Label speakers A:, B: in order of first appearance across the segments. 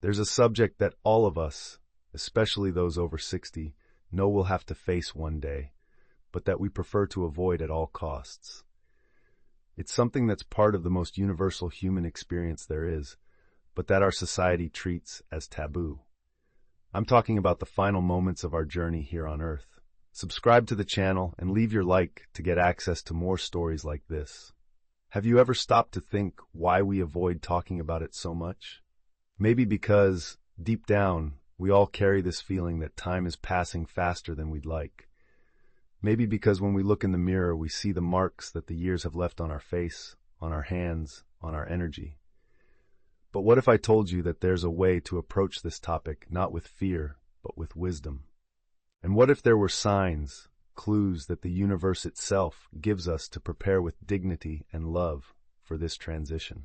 A: There's a subject that all of us, especially those over 60, know we'll have to face one day, but that we prefer to avoid at all costs. It's something that's part of the most universal human experience there is, but that our society treats as taboo. I'm talking about the final moments of our journey here on Earth. Subscribe to the channel and leave your like to get access to more stories like this. Have you ever stopped to think why we avoid talking about it so much? Maybe because, deep down, we all carry this feeling that time is passing faster than we'd like. Maybe because when we look in the mirror, we see the marks that the years have left on our face, on our hands, on our energy. But what if I told you that there's a way to approach this topic not with fear, but with wisdom? And what if there were signs, clues that the universe itself gives us to prepare with dignity and love for this transition?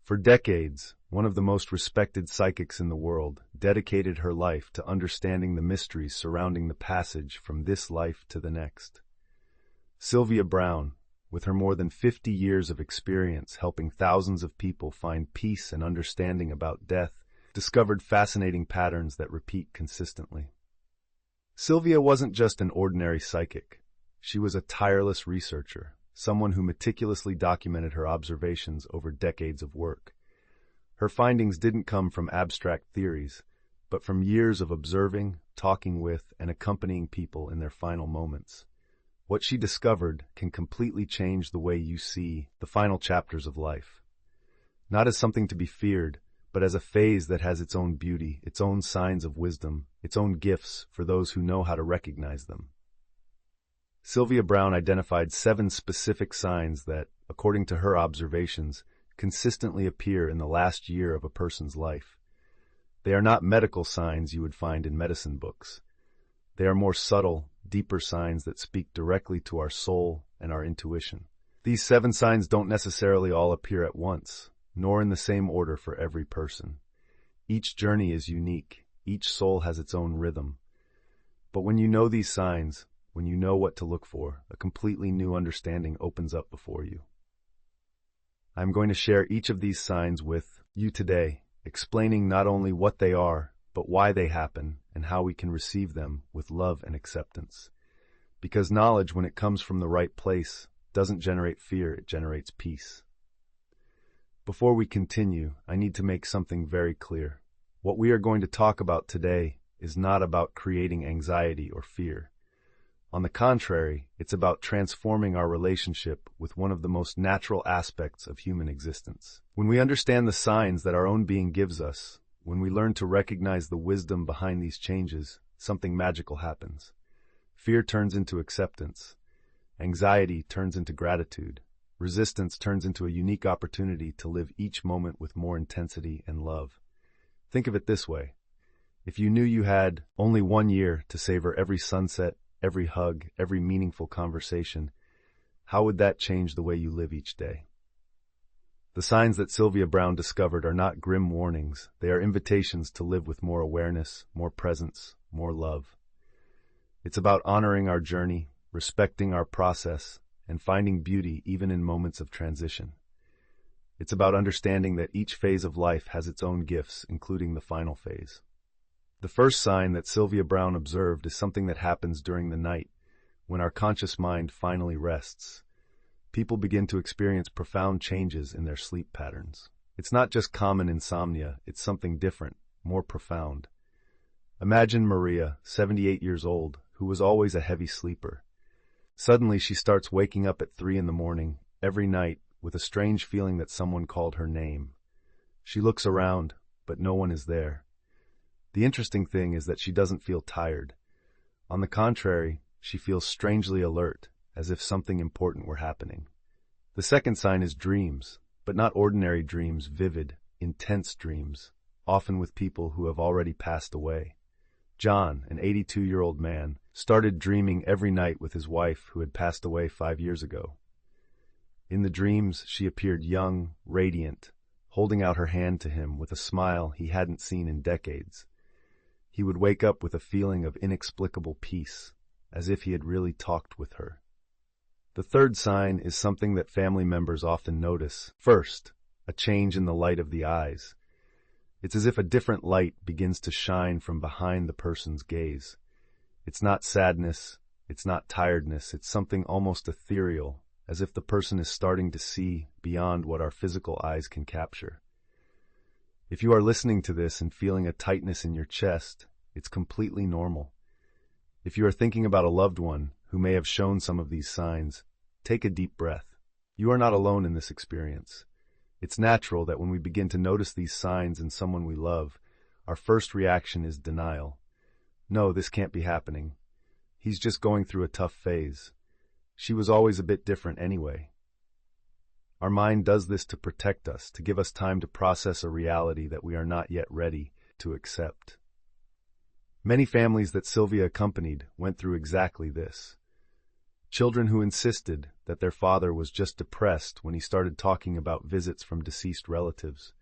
A: For decades, one of the most respected psychics in the world dedicated her life to understanding the mysteries surrounding the passage from this life to the next. Sylvia Browne, with her more than 50 years of experience helping thousands of people find peace and understanding about death, discovered fascinating patterns that repeat consistently. Sylvia wasn't just an ordinary psychic. She was a tireless researcher, someone who meticulously documented her observations over decades of work. Her findings didn't come from abstract theories, but from years of observing, talking with, and accompanying people in their final moments. What she discovered can completely change the way you see the final chapters of life. Not as something to be feared, but as a phase that has its own beauty, its own signs of wisdom, its own gifts for those who know how to recognize them. Sylvia Browne identified 7 specific signs that, according to her observations, consistently appear in the last year of a person's life. They are not medical signs you would find in medicine books. They are more subtle, deeper signs that speak directly to our soul and our intuition. These 7 signs don't necessarily all appear at once, nor in the same order for every person. Each journey is unique. Each soul has its own rhythm. But when you know these signs, when you know what to look for, a completely new understanding opens up before you. I'm going to share each of these signs with you today, explaining not only what they are, but why they happen and how we can receive them with love and acceptance. Because knowledge, when it comes from the right place, doesn't generate fear, it generates peace. Before we continue, I need to make something very clear. What we are going to talk about today is not about creating anxiety or fear. On the contrary, it's about transforming our relationship with one of the most natural aspects of human existence. When we understand the signs that our own being gives us, when we learn to recognize the wisdom behind these changes, something magical happens. Fear turns into acceptance. Anxiety turns into gratitude. Resistance turns into a unique opportunity to live each moment with more intensity and love. Think of it this way. If you knew you had only 1 year to savor every sunset, every hug, every meaningful conversation, how would that change the way you live each day? The signs that Sylvia Browne discovered are not grim warnings. They are invitations to live with more awareness, more presence, more love. It's about honoring our journey, respecting our process, and finding beauty even in moments of transition. It's about understanding that each phase of life has its own gifts, including the final phase. The first sign that Sylvia Browne observed is something that happens during the night, when our conscious mind finally rests. People begin to experience profound changes in their sleep patterns. It's not just common insomnia, it's something different, more profound. Imagine Maria, 78 years old, who was always a heavy sleeper. Suddenly she starts waking up at 3 in the morning, every night, with a strange feeling that someone called her name. She looks around, but no one is there. The interesting thing is that she doesn't feel tired. On the contrary, she feels strangely alert, as if something important were happening. The second sign is dreams, but not ordinary dreams, vivid, intense dreams, often with people who have already passed away. John, an 82-year-old man, started dreaming every night with his wife who had passed away 5 years ago. In the dreams, she appeared young, radiant, holding out her hand to him with a smile he hadn't seen in decades. He would wake up with a feeling of inexplicable peace, as if he had really talked with her. The third sign is something that family members often notice. First, a change in the light of the eyes. It's as if a different light begins to shine from behind the person's gaze. It's not sadness, it's not tiredness, it's something almost ethereal, as if the person is starting to see beyond what our physical eyes can capture. If you are listening to this and feeling a tightness in your chest, it's completely normal. If you are thinking about a loved one who may have shown some of these signs, take a deep breath. You are not alone in this experience. It's natural that when we begin to notice these signs in someone we love, our first reaction is denial. No, this can't be happening. He's just going through a tough phase. She was always a bit different anyway. Our mind does this to protect us, to give us time to process a reality that we are not yet ready to accept. Many families that Sylvia accompanied went through exactly this. Children who insisted that their father was just depressed when he started talking about visits from deceased relatives.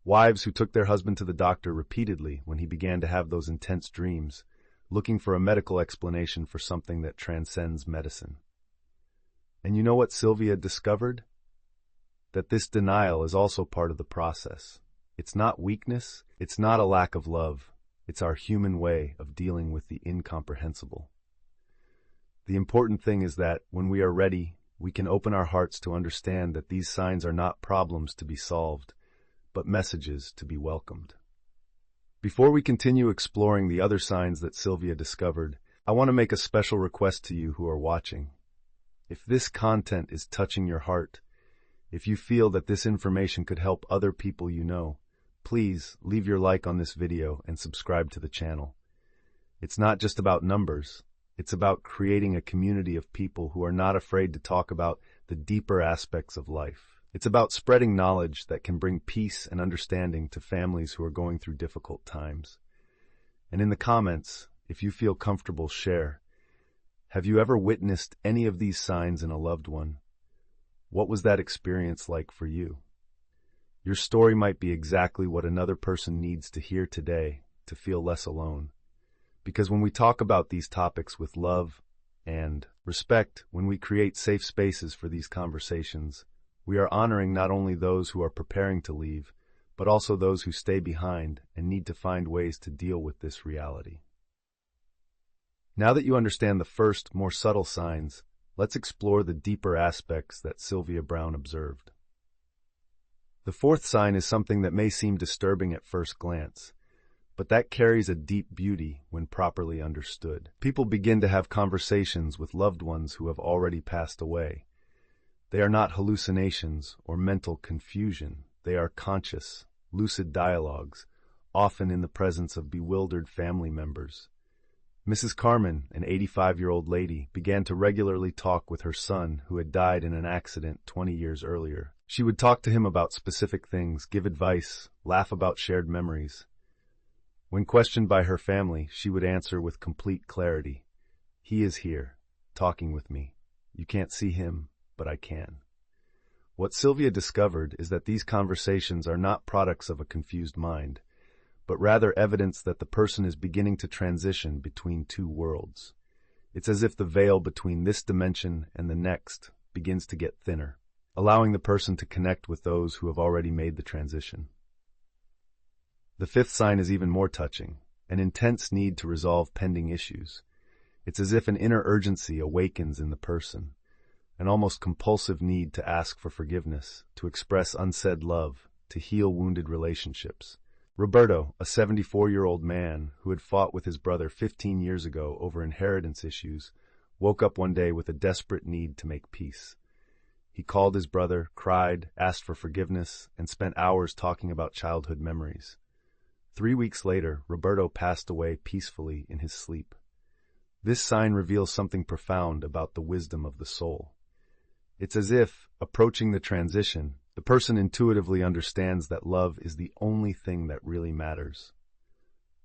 A: Wives who took their husband to the doctor repeatedly when he began to have those intense dreams, looking for a medical explanation for something that transcends medicine. And you know what Sylvia discovered? That this denial is also part of the process. It's not weakness, it's not a lack of love, it's our human way of dealing with the incomprehensible. The important thing is that, when we are ready, we can open our hearts to understand that these signs are not problems to be solved, but messages to be welcomed. Before we continue exploring the other signs that Sylvia discovered, I want to make a special request to you who are watching. If this content is touching your heart, if you feel that this information could help other people you know, please leave your like on this video and subscribe to the channel. It's not just about numbers. It's about creating a community of people who are not afraid to talk about the deeper aspects of life. It's about spreading knowledge that can bring peace and understanding to families who are going through difficult times. And in the comments, if you feel comfortable, share. Have you ever witnessed any of these signs in a loved one? What was that experience like for you? Your story might be exactly what another person needs to hear today to feel less alone. Because when we talk about these topics with love and respect, when we create safe spaces for these conversations, we are honoring not only those who are preparing to leave, but also those who stay behind and need to find ways to deal with this reality. Now that you understand the first, more subtle signs, let's explore the deeper aspects that Sylvia Browne observed. The fourth sign is something that may seem disturbing at first glance, but that carries a deep beauty when properly understood. People begin to have conversations with loved ones who have already passed away. They are not hallucinations or mental confusion. They are conscious, lucid dialogues, often in the presence of bewildered family members. Mrs. Carmen, an 85-year-old lady, began to regularly talk with her son who had died in an accident 20 years earlier. She would talk to him about specific things, give advice, laugh about shared memories. When questioned by her family, she would answer with complete clarity. He is here, talking with me. You can't see him, but I can. What Sylvia discovered is that these conversations are not products of a confused mind, but rather evidence that the person is beginning to transition between two worlds. It's as if the veil between this dimension and the next begins to get thinner, allowing the person to connect with those who have already made the transition. The fifth sign is even more touching, an intense need to resolve pending issues. It's as if an inner urgency awakens in the person, an almost compulsive need to ask for forgiveness, to express unsaid love, to heal wounded relationships. Roberto, a 74-year-old man who had fought with his brother 15 years ago over inheritance issues, woke up one day with a desperate need to make peace. He called his brother, cried, asked for forgiveness, and spent hours talking about childhood memories. 3 weeks later, Roberto passed away peacefully in his sleep. This sign reveals something profound about the wisdom of the soul. It's as if, approaching the transition, the person intuitively understands that love is the only thing that really matters.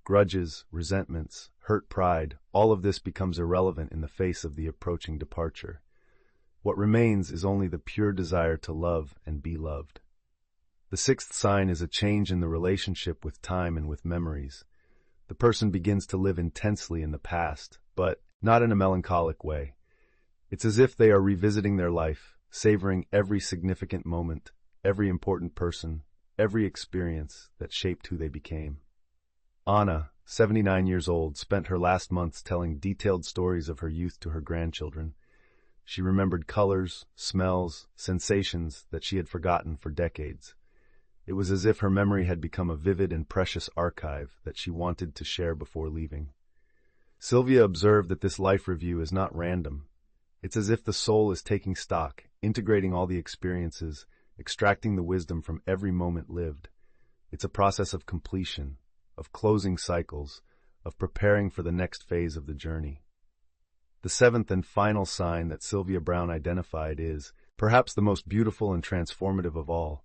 A: Grudges, resentments, hurt pride, all of this becomes irrelevant in the face of the approaching departure. What remains is only the pure desire to love and be loved. The sixth sign is a change in the relationship with time and with memories. The person begins to live intensely in the past, but not in a melancholic way. It's as if they are revisiting their life, savoring every significant moment, every important person, every experience that shaped who they became. Anna, 79 years old, spent her last months telling detailed stories of her youth to her grandchildren. She remembered colors, smells, sensations that she had forgotten for decades. It was as if her memory had become a vivid and precious archive that she wanted to share before leaving. Sylvia observed that this life review is not random. It's as if the soul is taking stock, integrating all the experiences, extracting the wisdom from every moment lived. It's a process of completion, of closing cycles, of preparing for the next phase of the journey. The seventh and final sign that Sylvia Browne identified is, perhaps the most beautiful and transformative of all,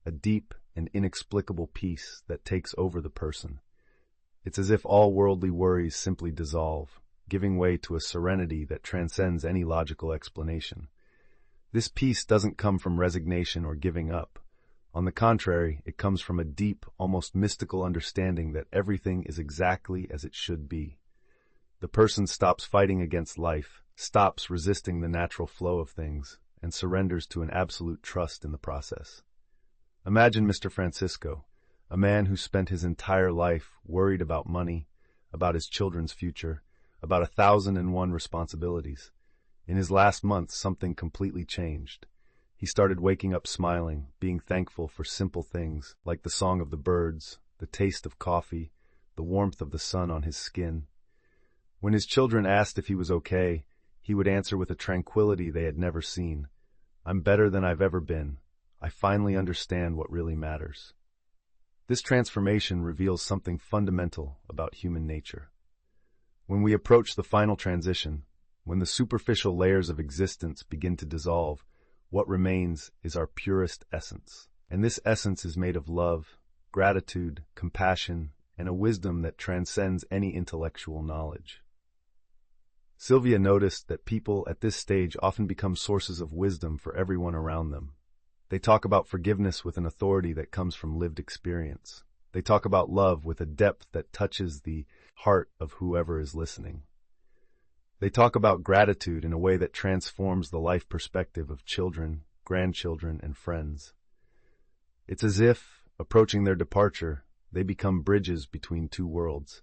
A: a deep and inexplicable peace that takes over the person. It's as if all worldly worries simply dissolve, giving way to a serenity that transcends any logical explanation. This peace doesn't come from resignation or giving up. On the contrary, it comes from a deep, almost mystical understanding that everything is exactly as it should be. The person stops fighting against life, stops resisting the natural flow of things, and surrenders to an absolute trust in the process. Imagine Mr. Francisco, a man who spent his entire life worried about money, about his children's future, about 1,001 responsibilities. In his last months, something completely changed. He started waking up smiling, being thankful for simple things, like the song of the birds, the taste of coffee, the warmth of the sun on his skin. When his children asked if he was okay, he would answer with a tranquility they had never seen. "I'm better than I've ever been. I finally understand what really matters." This transformation reveals something fundamental about human nature. When we approach the final transition, when the superficial layers of existence begin to dissolve, what remains is our purest essence. And this essence is made of love, gratitude, compassion, and a wisdom that transcends any intellectual knowledge. Sylvia noticed that people at this stage often become sources of wisdom for everyone around them. They talk about forgiveness with an authority that comes from lived experience. They talk about love with a depth that touches the heart of whoever is listening. They talk about gratitude in a way that transforms the life perspective of children, grandchildren, and friends. It's as if, approaching their departure, they become bridges between two worlds,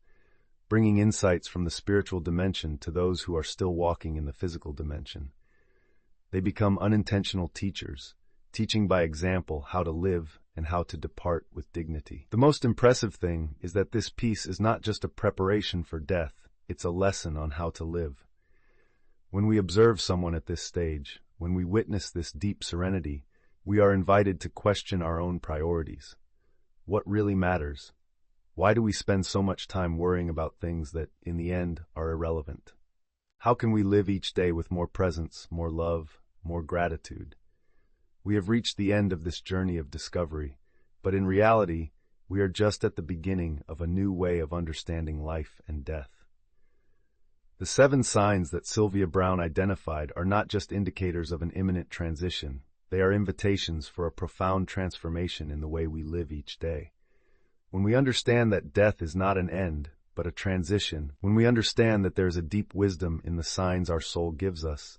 A: bringing insights from the spiritual dimension to those who are still walking in the physical dimension. They become unintentional teachers, teaching by example how to live and how to depart with dignity. The most impressive thing is that this piece is not just a preparation for death, it's a lesson on how to live. When we observe someone at this stage, when we witness this deep serenity, we are invited to question our own priorities. What really matters? Why do we spend so much time worrying about things that, in the end, are irrelevant? How can we live each day with more presence, more love, more gratitude? We have reached the end of this journey of discovery, but in reality, we are just at the beginning of a new way of understanding life and death. The 7 signs that Sylvia Browne identified are not just indicators of an imminent transition. They are invitations for a profound transformation in the way we live each day. When we understand that death is not an end, but a transition, when we understand that there is a deep wisdom in the signs our soul gives us,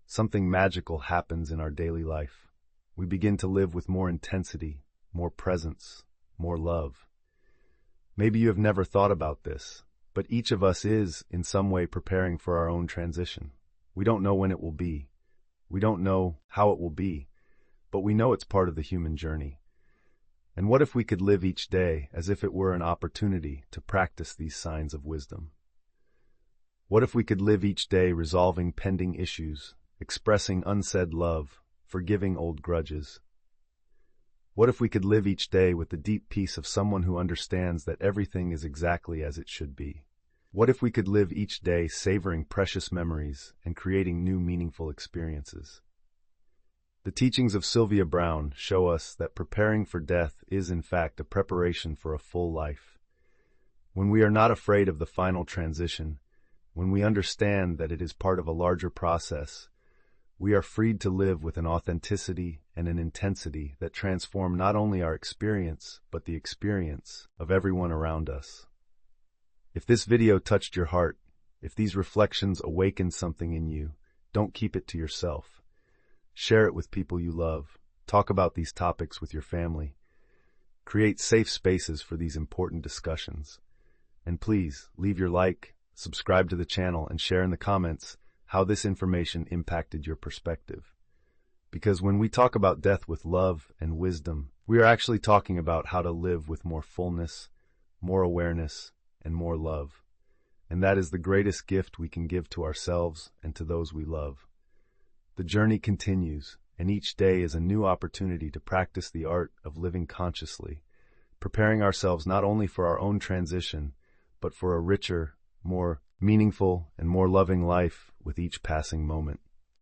A: something magical happens in our daily life. We begin to live with more intensity, more presence, more love. Maybe you have never thought about this, but each of us is, in some way, preparing for our own transition. We don't know when it will be. We don't know how it will be, but we know it's part of the human journey. And what if we could live each day as if it were an opportunity to practice these signs of wisdom? What if we could live each day resolving pending issues, expressing unsaid love, forgiving old grudges? What if we could live each day with the deep peace of someone who understands that everything is exactly as it should be? What if we could live each day savoring precious memories and creating new meaningful experiences? The teachings of Sylvia Browne show us that preparing for death is in fact a preparation for a full life. When we are not afraid of the final transition, when we understand that it is part of a larger process, we are freed to live with an authenticity and an intensity that transform not only our experience, but the experience of everyone around us. If this video touched your heart, if these reflections awakened something in you, don't keep it to yourself. Share it with people you love. Talk about these topics with your family. Create safe spaces for these important discussions. And please, leave your like, subscribe to the channel, and share in the comments how this information impacted your perspective. Because when we talk about death with love and wisdom, we are actually talking about how to live with more fullness, more awareness, and more love. And that is the greatest gift we can give to ourselves and to those we love. The journey continues, and each day is a new opportunity to practice the art of living consciously, preparing ourselves not only for our own transition, but for a richer, more meaningful, and more loving life with each passing moment.